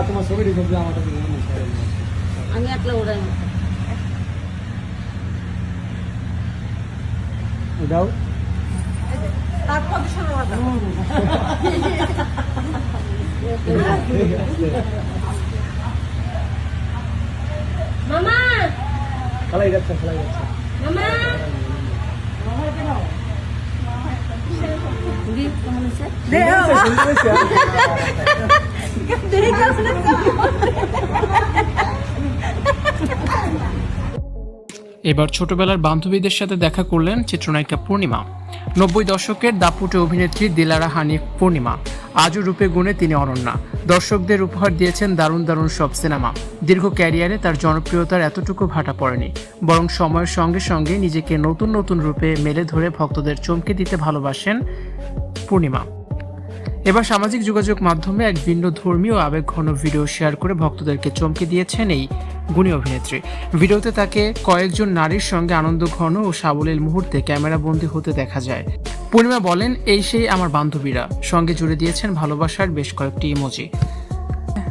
তোমার ছবি দেখবি আমার আমি একলা ওড়াই দাও মামা খেলাই যাচ্ছে মামা এবার ছোটবেলার বান্ধবীদের সাথে দেখা করলেন চিত্রনায়িকা পূর্ণিমা। 90 দশকের দাপুটে অভিনেত্রী দিলারা হানিফ পূর্ণিমা আজও রূপে গুণে তিনি অনন্যা। দর্শকদের উপহার দিয়েছেন দারুণ দারুণ সব সিনেমা। দীর্ঘ ক্যারিয়ারে তার জনপ্রিয়তার এতটুকু ভাটা পড়েনি, বরং সময়ের সঙ্গে সঙ্গে নিজেকে নতুন নতুন রূপে মেলে ধরে ভক্তদের চমকে দিতে ভালোবাসেন পূর্ণিমা। এবার সামাজিক যোগাযোগ মাধ্যমে এক ভিন্ন ধর্মীয় আবেগঘন ভিডিও শেয়ার করে ভক্তদেরকে চমকে দিয়েছেন এই গুণী অভিনেত্রী। ভিডিওতে তাকে কয়েকজন নারীর সঙ্গে আনন্দঘন ও সাবলীল মুহূর্তে ক্যামেরাবন্দী হতে দেখা যায়। পূর্ণিমা বলেন, এই সেই আমার বান্ধবীরা, সঙ্গে জুড়ে দিয়েছেন ভালোবাসার বেশ কয়েকটি ইমোজি।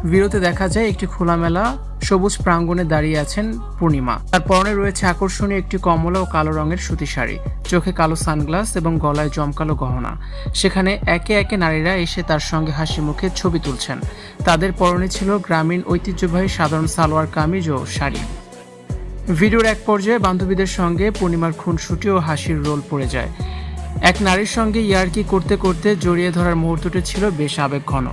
ভিডিওতে দেখা যায় একটি খোলামেলা সবুজ প্রাঙ্গণে দাঁড়িয়ে আছেন পূর্ণিমা। তার পরনে রয়েছে আকর্ষণীয় একটি কমলা ও কালো রঙের সুতি শাড়ি, চোখে কালো সানগ্লাস এবং গলায় জমকালো গহনা। সেখানে একে একে নারীরা এসে তার সঙ্গে হাসি মুখে ছবি তুলছেন। তাদের পরনে ছিল গ্রামীণ ঐতিহ্যবাহী সাধারণ সালোয়ার কামিজ ও শাড়ি। ভিডিওর এক পর্যায়ে বান্ধবীদের সঙ্গে পূর্ণিমার খুনসুটি ও হাসির রোল পড়ে যায়। এক নারীর সঙ্গে ইয়ার্কি করতে করতে জড়িয়ে ধরার মুহূর্তটি ছিল বেশ আবেগঘন।